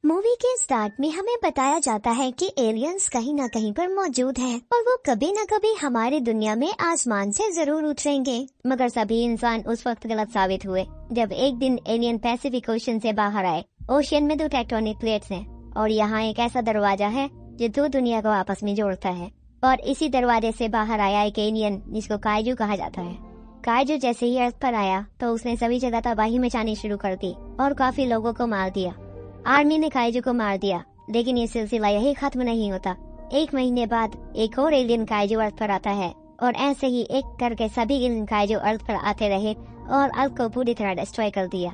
Movie के start में हमें बताया जाता है कि एलियंस कहीं न कहीं पर मौजूद हैं और वो कभी न कभी हमारी दुनिया में आसमान से जरूर उतरेंगे। मगर सभी इंसान उस वक्त गलत साबित हुए जब एक दिन एलियन पैसिफिक ओशन से बाहर आए। ओशन में दो टेक्टोनिक प्लेट्स हैं और यहाँ एक ऐसा दरवाजा है जो दो दुनिया को आपस में जोड़ता है। और इसी दरवाजे से बाहर आया एक एलियन जिसको काइजू कहा जाता है। काइजू जैसे ही अर्थ पर आया तो उसने सभी जगह तबाही मचानी शुरू कर दी और काफी लोगों को मार दिया। आर्मी ने काइजू को मार दिया, लेकिन ये सिलसिला यही खत्म नहीं होता। 1 महीने बाद एक और एलियन काइजू अर्थ पर आता है और ऐसे ही एक करके सभी एलियन काइजू अर्थ पर आते रहे और अर्थ को पूरी तरह डिस्ट्रॉय कर दिया।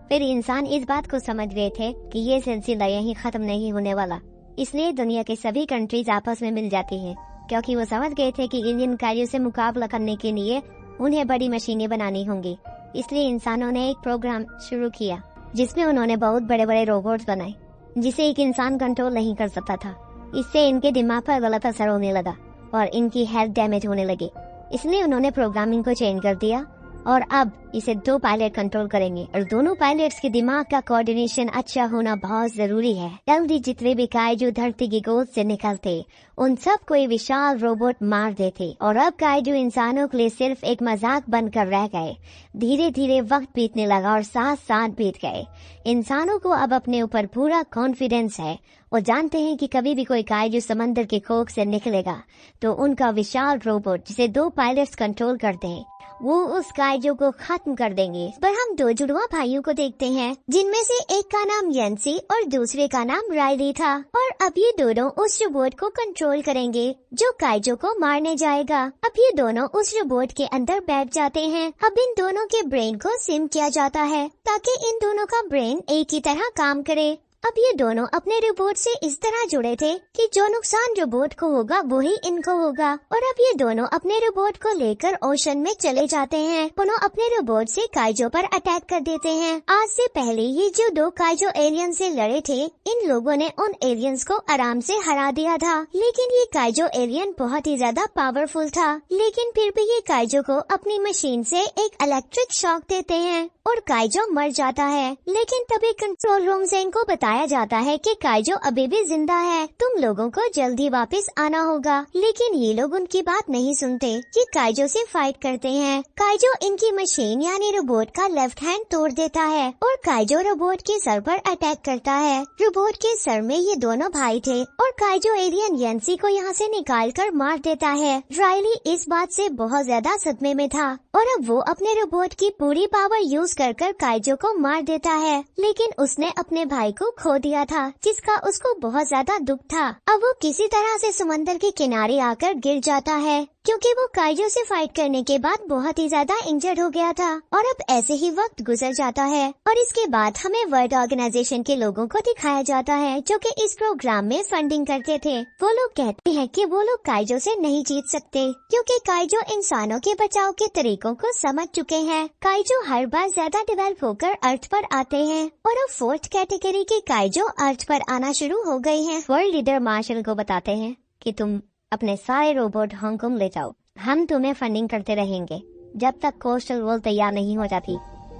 फिर इंसान इस बात को समझ गए थे कि ये सिलसिला यही खत्म नहीं होने वाला, इसलिए दुनिया के सभी कंट्रीज आपस में मिल जाती हैं, क्योंकि वो समझ गए थे कि एलियन काइजू से मुकाबला करने के लिए उन्हें बड़ी मशीनें बनानी होंगी। इसलिए इंसानों ने एक प्रोग्राम शुरू किया जिसमें उन्होंने बहुत बड़े बड़े रोबोट्स बनाए जिसे एक इंसान कंट्रोल नहीं कर सकता था। इससे इनके दिमाग पर गलत असर होने लगा और इनकी हेल्थ डैमेज होने लगी। इसलिए उन्होंने प्रोग्रामिंग को चेंज कर दिया और अब इसे 2 पायलट कंट्रोल करेंगे और दोनों पायलट्स के दिमाग का कोऑर्डिनेशन अच्छा होना बहुत जरूरी है। जल्दी जितने भी काइजू धरती की गोद से निकलते उन सब को विशाल रोबोट मार देते और अब काइजू इंसानों के लिए सिर्फ एक मजाक बनकर रह गए। धीरे धीरे वक्त बीतने लगा और 7 साल बीत गए। इंसानों को अब अपने ऊपर पूरा कॉन्फिडेंस है। वो जानते हैं कि कभी भी कोई काइजू समंदर के कोख से निकलेगा तो उनका विशाल रोबोट जिसे 2 पायलट्स कंट्रोल करते हैं वो उस काइजू को खत्म कर देंगे। पर हम 2 जुड़वा भाइयों को देखते हैं जिनमें से एक का नाम येंसी और दूसरे का नाम राइली था और अब ये दोनों उस रोबोट को कंट्रोल करेंगे जो काइजू को मारने जाएगा। अब ये दोनों उस रोबोट के अंदर बैठ जाते हैं। अब इन दोनों के ब्रेन को सिम किया जाता है ताकि इन दोनों का ब्रेन एक ही तरह काम करे। अब ये दोनों अपने रोबोट से इस तरह जुड़े थे कि जो नुकसान रोबोट को होगा वही इनको होगा और अब ये दोनों अपने रोबोट को लेकर ओशन में चले जाते हैं। दोनों अपने रोबोट से काइजो पर अटैक कर देते हैं। आज से पहले ये जो 2 काइजो एलियन से लड़े थे इन लोगों ने उन एलियंस को आराम से हरा दिया था, लेकिन ये काइजो एलियन बहुत ही ज्यादा पावरफुल था। लेकिन फिर भी ये काइजो को अपनी मशीन से एक इलेक्ट्रिक शॉक देते हैं और काइजो मर जाता है। लेकिन तभी कंट्रोल रूम से इनको बताया जाता है कि काइजो अभी भी जिंदा है, तुम लोगों को जल्दी वापस आना होगा। लेकिन ये लोग उनकी बात नहीं सुनते। ये काइजो से फाइट करते हैं। काइजो इनकी मशीन यानी रोबोट का लेफ्ट हैंड तोड़ देता है और काइजो रोबोट के सर पर अटैक करता है। रोबोट के सर में ये दोनों भाई थे और काइजो एलियन येंसी को यहाँ से निकाल कर मार देता है। राइली इस बात से बहुत ज्यादा सदमे में था और अब वो अपने रोबोट की पूरी पावर यूज कर काइजो को मार देता है, लेकिन उसने अपने भाई को खो दिया था जिसका उसको बहुत ज्यादा दुख था। अब वो किसी तरह से समंदर के किनारे आकर गिर जाता है क्योंकि वो काइजो से फाइट करने के बाद बहुत ही ज्यादा इंजर्ड हो गया था। और अब ऐसे ही वक्त गुजर जाता है और इसके बाद हमें वर्ल्ड ऑर्गेनाइजेशन के लोगों को दिखाया जाता है जो कि इस प्रोग्राम में फंडिंग करते थे। वो लोग कहते हैं कि वो लोग काइजो से नहीं जीत सकते क्योंकि काइजो इंसानों के बचाव के तरीकों को समझ चुके हैं। काइजो हर बार ज्यादा डेवलप होकर अर्थ पर आते हैं और अब 4th कैटेगरी के काइजो अर्थ पर आना शुरू हो गए हैं। वर्ल्ड लीडर मार्शल को बताते हैं कि तुम अपने सारे रोबोट हांगकांग ले जाओ, हम तुम्हें फंडिंग करते रहेंगे जब तक कोस्टल वॉल तैयार नहीं हो जाती।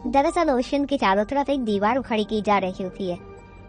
दरअसल ओशन के चारों तरफ एक दीवार खड़ी की जा रही होती है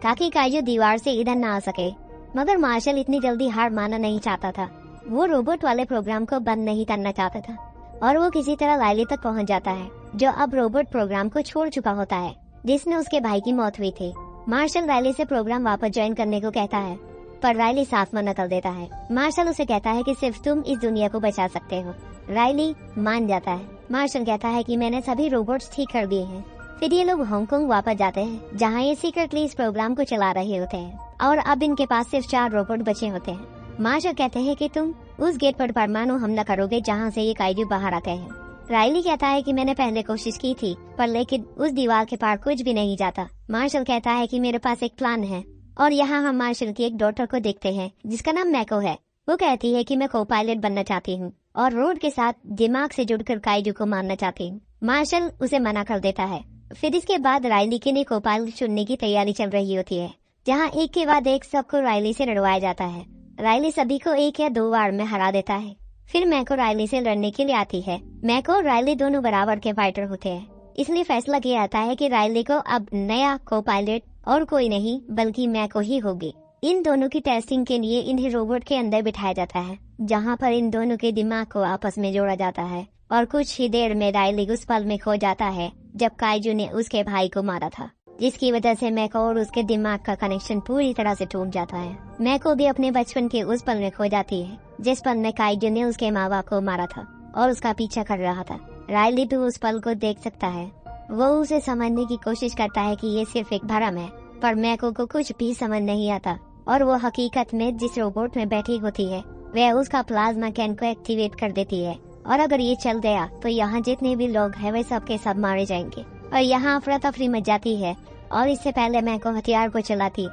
ताकि काइजो दीवार से इधर ना आ सके। मगर मार्शल इतनी जल्दी हार मानना नहीं चाहता था। वो रोबोट वाले प्रोग्राम को बंद नहीं करना चाहता था और वो किसी तरह लाइली तक पहुँच जाता है जो अब रोबोट प्रोग्राम को छोड़ चुका होता है जिसमें उसके भाई की मौत हुई थी। मार्शल राइली से प्रोग्राम वापस ज्वाइन करने को कहता है पर राइली साफ मना कर देता है। मार्शल उसे कहता है कि सिर्फ तुम इस दुनिया को बचा सकते हो। राइली मान जाता है। मार्शल कहता है कि मैंने सभी रोबोट्स ठीक कर दिए हैं। फिर ये लोग हांगकांग वापस जाते हैं जहाँ ये सीक्रेटली इस प्रोग्राम को चला रहे होते हैं और अब इनके पास सिर्फ 4 रोबोट बचे होते हैं। मार्शल कहते हैं कि तुम उस गेट पर परमाणु हमला करोगे जहाँ से ये काइजू बाहर आते हैं। राइली कहता है कि मैंने पहले कोशिश की थी पर लेकिन उस दीवार के पार कुछ भी नहीं जाता। मार्शल कहता है कि मेरे पास एक प्लान है और यहाँ हम मार्शल की एक डॉटर को देखते हैं जिसका नाम मैको है। वो कहती है कि मैं को पायलट बनना चाहती हूँ और रोड के साथ दिमाग से जुड़कर काइजू को मारना चाहती हूँ। मार्शल उसे मना कर देता है। फिर इसके बाद राइली के लिए को पायलट चुनने की तैयारी चल रही होती है जहाँ एक के बाद एक सबको राइली से लड़वाया जाता है। राइली सभी को 1 या 2 बार में हरा देता है। फिर मैको राइली से लड़ने के लिए आती है। मैको और राइली दोनों बराबर के फाइटर होते हैं, इसलिए फैसला किया जाता है कि राइली को अब नया को पायलट और कोई नहीं बल्कि मैको ही होगी। इन दोनों की टेस्टिंग के लिए इन्हें रोबोट के अंदर बिठाया जाता है, जहाँ पर इन दोनों के दिमाग को आपस में जोड़ा जाता है। और कुछ ही देर में राइली उस पल में खो जाता है जब काइजू ने उसके भाई को मारा था, जिसकी वजह से मैको और उसके दिमाग का कनेक्शन पूरी तरह से टूट जाता है। मैको भी अपने बचपन के उस पल में खो जाती है जिस पल में काइजू ने उसके माँ बाप को मारा था और उसका पीछा कर रहा था। राइली भी उस पल को देख सकता है। वो उसे समझने की कोशिश करता है कि ये सिर्फ एक भ्रम है, पर मैको को कुछ भी समझ नहीं आता और वो हकीकत में जिस रोबोट में बैठी होती है वह उसका प्लाज्मा कैन को एक्टिवेट कर देती है। और अगर ये चल गया तो यहाँ जितने भी लोग हैं वे सब के सब मारे जाएंगे और यहाँ अफरा तफरी मच जाती है। और इससे पहले मैको हथियार को चलाती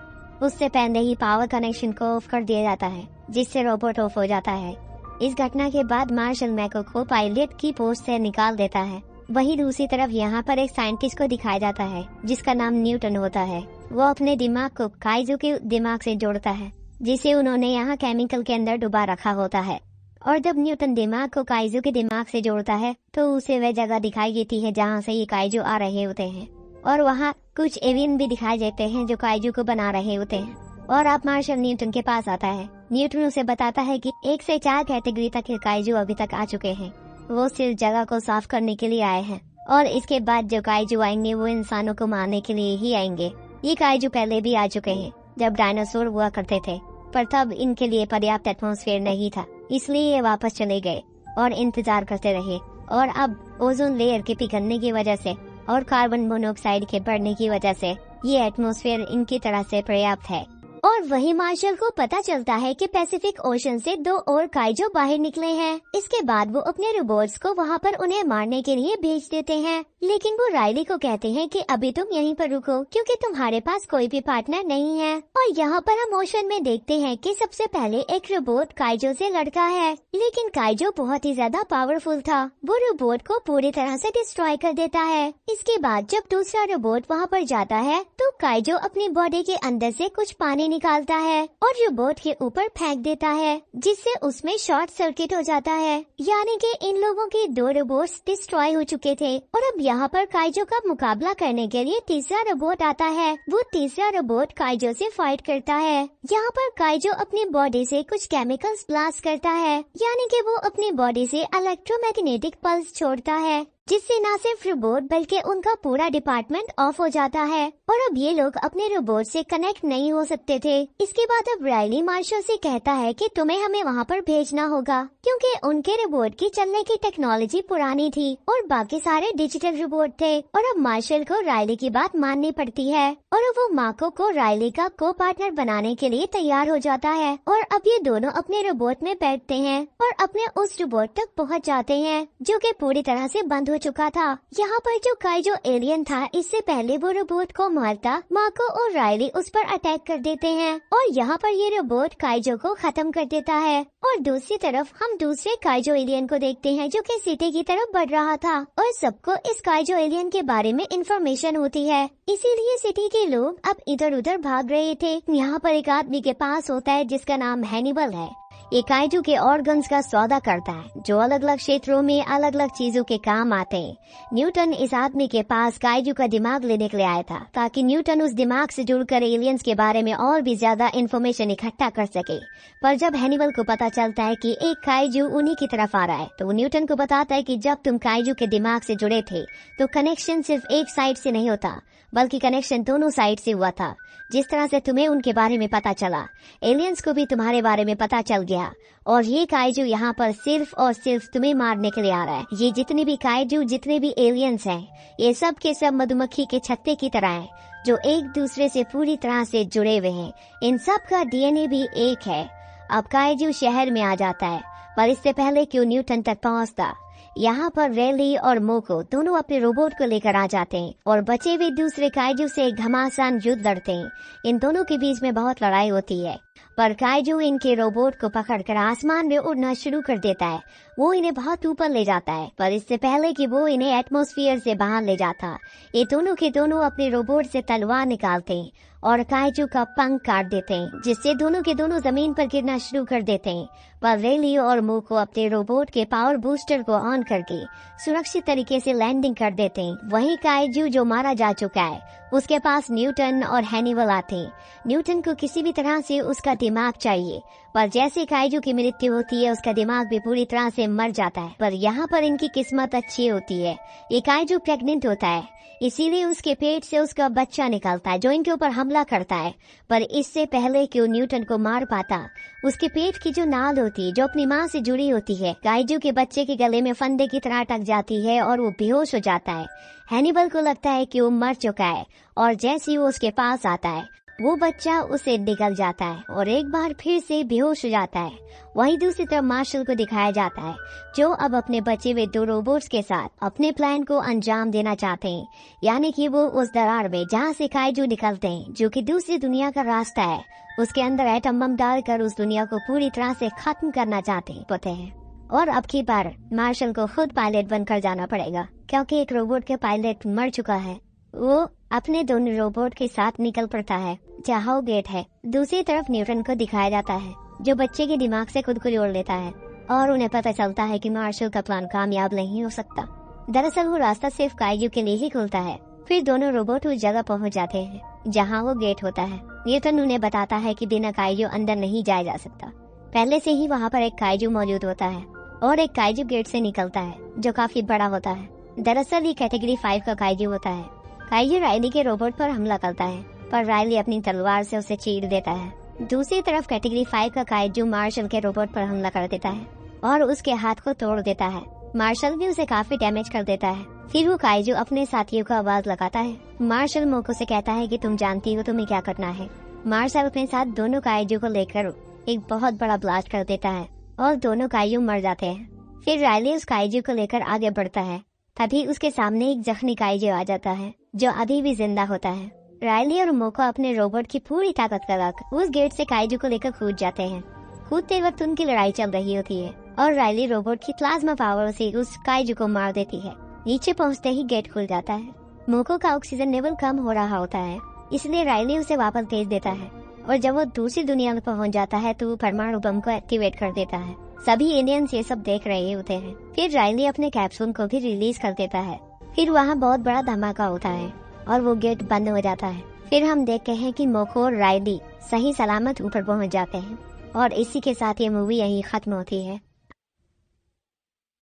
उससे पहले ही पावर कनेक्शन को ऑफ कर दिया जाता है, जिससे रोबोट ऑफ हो जाता है। इस घटना के बाद मार्शल मैको को पायलट की पोस्ट से निकाल देता है। वहीं दूसरी तरफ यहाँ पर एक साइंटिस्ट को दिखाया जाता है जिसका नाम न्यूटन होता है। वो अपने दिमाग को काइजू के दिमाग से जोड़ता है, जिसे उन्होंने यहाँ केमिकल के अंदर डुबा रखा होता है। और जब न्यूटन दिमाग को काइजू के दिमाग से जोड़ता है तो उसे वह जगह दिखाई देती है जहाँ से ये काइजू आ रहे होते हैं। और वहाँ कुछ एवियन भी दिखाई देते हैं जो काइजू को बना रहे होते हैं। और अब मार्शल न्यूटन के पास आता है। न्यूटन उसे बताता है कि 1 से 4 कैटेगरी तक के काइजू अभी तक आ चुके हैं। वो सिर्फ जगह को साफ करने के लिए आए हैं और इसके बाद जो काइजू आएंगे वो इंसानों को मारने के लिए ही आएंगे। ये काइजू पहले भी आ चुके हैं जब डायनासोर हुआ करते थे, पर तब इनके लिए पर्याप्त एटमॉस्फेयर नहीं था, इसलिए ये वापस चले गए और इंतजार करते रहे। और अब ओजोन लेयर के पिघलने की वजह से और कार्बन मोनोऑक्साइड के बढ़ने की वजह से ये एटमॉस्फेयर इनकी तरह से पर्याप्त है। और वही मार्शल को पता चलता है कि पैसिफिक ओशन से 2 और काइजू बाहर निकले हैं। इसके बाद वो अपने रोबोट्स को वहाँ पर उन्हें मारने के लिए भेज देते हैं, लेकिन वो राइली को कहते हैं कि अभी तुम यहीं पर रुको क्योंकि तुम्हारे पास कोई भी पार्टनर नहीं है। और यहाँ पर हम ओशन में देखते हैं कि सबसे पहले एक रोबोट काइजू से लड़ता है, लेकिन काइजू बहुत ही ज्यादा पावरफुल था। वो रोबोट को पूरी तरह से डिस्ट्रॉय कर देता है। इसके बाद जब दूसरा रोबोट वहाँ पर जाता है तो काइजू अपनी बॉडी के अंदर से कुछ पानी निकालता है और रोबोट के ऊपर फेंक देता है, जिससे उसमें शॉर्ट सर्किट हो जाता है। यानी कि इन लोगों के 2 रोबोट्स डिस्ट्रॉय हो चुके थे। और अब यहाँ पर काइजू का मुकाबला करने के लिए तीसरा रोबोट आता है। वो तीसरा रोबोट काइजू से फाइट करता है। यहाँ पर काइजू अपनी बॉडी से कुछ केमिकल्स ब्लास्ट करता है, यानी कि वो अपनी बॉडी से इलेक्ट्रोमैग्नेटिक पल्स छोड़ता है, जिससे न सिर्फ रोबोट बल्कि उनका पूरा डिपार्टमेंट ऑफ हो जाता है और अब ये लोग अपने रोबोट से कनेक्ट नहीं हो सकते थे। इसके बाद अब राइली मार्शल से कहता है कि तुम्हें हमें वहाँ पर भेजना होगा क्योंकि उनके रोबोट की चलने की टेक्नोलॉजी पुरानी थी और बाकी सारे डिजिटल रोबोट थे। और अब मार्शल को राइली की बात माननी पड़ती है और वो माको को राइली का को पार्टनर बनाने के लिए तैयार हो जाता है। और अब ये दोनों अपने रोबोट में बैठते हैं और अपने उस रोबोट तक पहुँच जाते हैं जो कि पूरी तरह से बंद हो चुका था। यहाँ पर जो काइजू एलियन था, इससे पहले वो रोबोट को मारता माको और राइली उस पर अटैक कर देते हैं और यहाँ पर ये रोबोट काइजू को खत्म कर देता है। और दूसरी तरफ हम दूसरे काइजू एलियन को देखते हैं जो कि सिटी की तरफ बढ़ रहा था और सबको इस काइजू एलियन के बारे में इंफॉर्मेशन होती है, इसीलिए सिटी के लोग अब इधर उधर भाग रहे थे। यहाँ पर एक आदमी के पास होता है जिसका नाम हैनिबल है। ये काइजू के ऑर्गन्स का सौदा करता है जो अलग अलग क्षेत्रों में अलग अलग चीजों के काम आते हैं। न्यूटन इस आदमी के पास काइजू का दिमाग लेने के लिए आया था ताकि न्यूटन उस दिमाग से जुड़कर एलियंस के बारे में और भी ज्यादा इंफॉर्मेशन इकट्ठा कर सके। पर जब हैनिबल को पता चलता है कि एक काइजू उन्हीं की तरफ आ रहा है तो वो न्यूटन को बताता है कि जब तुम काइजू के दिमाग से जुड़े थे तो कनेक्शन सिर्फ एक साइड से नहीं होता बल्कि कनेक्शन दोनों साइड से हुआ था। जिस तरह से तुम्हें उनके बारे में पता चला, एलियंस को भी तुम्हारे बारे में पता चल गया और ये काइजू यहाँ पर सिर्फ और सिर्फ तुम्हें मारने के लिए आ रहा है। ये जितने भी काइजू जितने भी एलियंस हैं, ये सब के सब मधुमक्खी के छत्ते की तरह हैं जो एक दूसरे से पूरी तरह से जुड़े हुए हैं। इन सब का डीएनए भी एक है। अब काइजू शहर में आ जाता है, पर इससे पहले क्यों न्यूटन तक पहुँचता, यहाँ पर रेली और मोको दोनों अपने रोबोट को लेकर आ जाते हैं और बचे हुए दूसरे काइजू से एक घमासान युद्ध लड़ते हैं। इन दोनों के बीच में बहुत लड़ाई होती है, पर काइजू इनके रोबोट को पकड़कर आसमान में उड़ना शुरू कर देता है वो इन्हें बहुत ऊपर ले जाता है, पर इससे पहले कि वो इन्हें एटमॉस्फेयर से बाहर ले जाता, ये दोनों के दोनों अपने रोबोट से तलवार निकालते हैं और काइजू का पंख काट देते हैं, जिससे दोनों के दोनों जमीन पर गिरना शुरू कर देते हैं। पर रेली और मोको अपने रोबोट के पावर बूस्टर को ऑन करके सुरक्षित तरीके से लैंडिंग कर देते हैं। वहीं काइजू जो मारा जा चुका है, उसके पास न्यूटन और हैनिबल आते हैं। न्यूटन को किसी भी तरह से उसका दिमाग चाहिए, पर जैसे काइजू की मृत्यु होती है, उसका दिमाग भी पूरी तरह से मर जाता है। पर यहाँ पर इनकी किस्मत अच्छी होती है, ये काइजू प्रेग्नेंट होता है, इसीलिए उसके पेट से उसका बच्चा निकलता है जो इनके ऊपर हमला करता है। पर इससे पहले कि वो न्यूटन को मार पाता, उसके पेट की जो नाल होती है, जो अपनी माँ से जुड़ी होती है, काइजू के बच्चे के गले में फंदे की तरह अटक जाती है और वो बेहोश हो जाता है। हैनिबल को लगता है कि वो मर चुका है, और जैसे ही वो उसके पास आता है, वो बच्चा उसे निकल जाता है और एक बार फिर से बेहोश हो जाता है। वहीं दूसरी तरफ मार्शल को दिखाया जाता है, जो अब अपने बचे हुए 2 रोबोट्स के साथ अपने प्लान को अंजाम देना चाहते हैं, यानी कि वो उस दरार में जहाँ से काइजू निकलते हैं, जो कि दूसरी दुनिया का रास्ता है, उसके अंदर एटम बम डालकर उस दुनिया को पूरी तरह से खत्म करना चाहते हैं। और अब की बार मार्शल को खुद पायलट बनकर जाना पड़ेगा, क्योंकि एक रोबोट के पायलट मर चुका है। वो अपने दोनों रोबोट के साथ निकल पड़ता है जहाँ वो गेट है। दूसरी तरफ न्यूटन को दिखाया जाता है, जो बच्चे के दिमाग से खुद को जोड़ लेता है, और उन्हें पता चलता है कि मार्शल का प्लान कामयाब नहीं हो सकता। दरअसल वो रास्ता सिर्फ काइजू के लिए ही खुलता है। फिर दोनों रोबोट उस जगह पहुंच जाते हैं जहां वो गेट होता है। न्यूटन उन्हें बताता है कि बिना काइजू अंदर नहीं जाया जा सकता। पहले से ही वहाँ पर एक काइजू मौजूद होता है, और एक काइजू गेट से निकलता है जो काफी बड़ा होता है। दरअसल ये कैटेगरी 5 का काइजू होता है। काइजू राइली के रोबोट पर हमला करता है, पर राइली अपनी तलवार से उसे चीर देता है। दूसरी तरफ कैटेगरी 5 का काइजू मार्शल के रोबोट पर हमला कर देता है और उसके हाथ को तोड़ देता है। मार्शल भी उसे काफी डैमेज कर देता है। फिर वो काइजू अपने साथियों को आवाज लगाता है। मार्शल मोको से कहता है कि तुम जानती हो तुम्हें क्या करना है। मार्शल अपने साथ दोनों काइजू को लेकर एक बहुत बड़ा ब्लास्ट कर देता है और दोनों काइजू मर जाते हैं। फिर राइली उस काइजू को लेकर आगे बढ़ता है, तभी उसके सामने एक जख्मी काइजू आ जाता है जो अभी भी जिंदा होता है। राइली और मोको अपने रोबोट की पूरी ताकत लगाकर उस गेट से काइजू को लेकर कूद जाते हैं। कूदते वक्त उनकी लड़ाई चल रही होती है और राइली रोबोट की प्लाज्मा पावर से उस काइजू को मार देती है। नीचे पहुंचते ही गेट खुल जाता है। मोको का ऑक्सीजन लेवल कम हो रहा होता है, इसलिए राइली उसे वापस भेज देता है, और जब वो दूसरी दुनिया में पहुंच जाता है तो वो परमाणु बम को एक्टिवेट कर देता है। सभी एलियंस ये सब देख रहे होते हैं। फिर राइली अपने कैप्सूल को भी रिलीज कर देता है। फिर वहाँ बहुत बड़ा धमाका होता है और वो गेट बंद हो जाता है। फिर हम देखते हैं कि मोको और राइली सही सलामत ऊपर पहुंच जाते हैं, और इसी के साथ ये मूवी यहीं खत्म होती है।